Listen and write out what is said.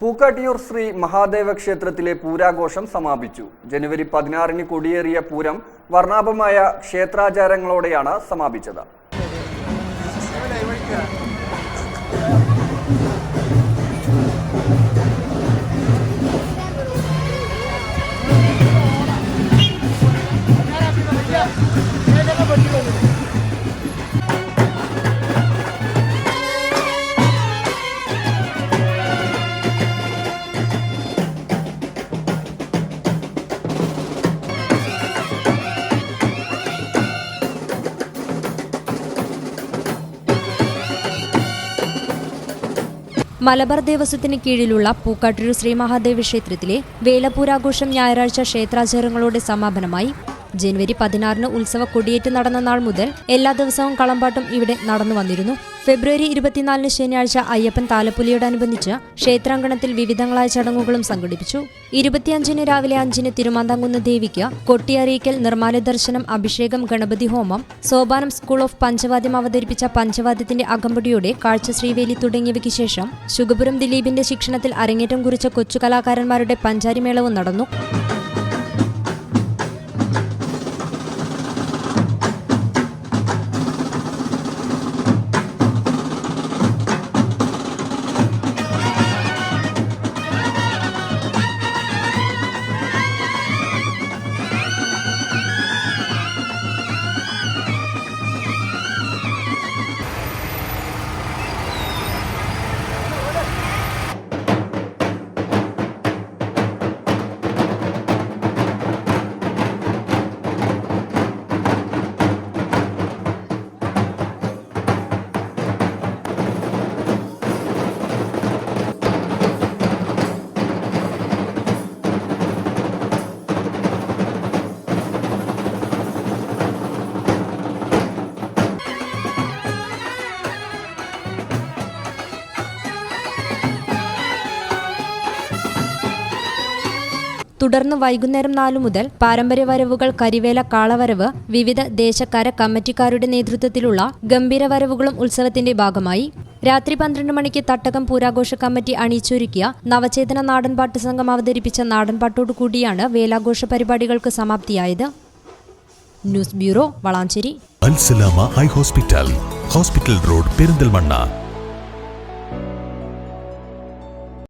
പൂക്കാട്ടിയൂർ ശ്രീ മഹാദേവ ക്ഷേത്രത്തിലെ പൂരാഘോഷം സമാപിച്ചു. ജനുവരി 16-ന് കൊടിയേറിയ പൂരം വർണ്ണാഭമായ ക്ഷേത്രാചാരങ്ങളോടെയാണ് സമാപിച്ചത്. മലബാർ ദേവസ്വത്തിന് കീഴിലുള്ള പൂക്കാട്ടിയൂർ ശ്രീ മഹാദേവ ക്ഷേത്രത്തിലെ വേലപൂരാഘോഷം ഞായറാഴ്ച ക്ഷേത്രാചാരങ്ങളോടെ സമാപനമായി. ജനുവരി 16-ന് ഉത്സവ കൊടിയേറ്റ് നടന്ന നാൾ മുതൽ എല്ലാ ദിവസവും കളമ്പാട്ടും ഇവിടെ നടന്നു വന്നിരുന്നു. ഫെബ്രുവരി 24-ന് ശനിയാഴ്ച അയ്യപ്പൻ താലപ്പൊലിയോടനുബന്ധിച്ച് ക്ഷേത്രാങ്കണത്തിൽ വിവിധങ്ങളായ ചടങ്ങുകളും സംഘടിപ്പിച്ചു. 25-ന് രാവിലെ 5-ന് തിരുമാന്താംകുന്ന് ദേവിക്ക് കൊട്ടിയറിയിക്കൽ, നിർമ്മാല്യ ദർശനം, അഭിഷേകം, ഗണപതി ഹോമം, സോപാനം, സ്കൂൾ ഓഫ് പഞ്ചവാദ്യം അവതരിപ്പിച്ച പഞ്ചവാദ്യത്തിന്റെ അകമ്പടിയോടെ കാഴ്ച ശ്രീവേലി തുടങ്ങിയവയ്ക്ക് ശേഷം ശുഗപുരം ദിലീപിന്റെ ശിക്ഷണത്തിൽ അരങ്ങേറ്റം കുറിച്ച കൊച്ചു കലാകാരന്മാരുടെ പഞ്ചാരിമേളവും നടന്നു. തുടർന്ന് വൈകുന്നേരം 4 മുതൽ പാരമ്പര്യ വരവുകൾ, കരിവേല, കാളവരവ്, വിവിധ ദേശക്കാര കമ്മിറ്റിക്കാരുടെ നേതൃത്വത്തിലുള്ള ഗംഭീര വരവുകളും ഉത്സവത്തിന്റെ ഭാഗമായി. രാത്രി 12 മണിക്ക് തട്ടകം പൂരാഘോഷ കമ്മിറ്റി അണിയിച്ചൊരുക്കിയ നവചേതന നാടൻപാട്ട് സംഘം അവതരിപ്പിച്ച നാടൻപാട്ടോടുകൂടിയാണ് വേലാഘോഷ പരിപാടികൾക്ക് സമാപ്തിയായത്. News bureau, Valanchery. Al Salama high hospital, hospital road, Perinthalmanna.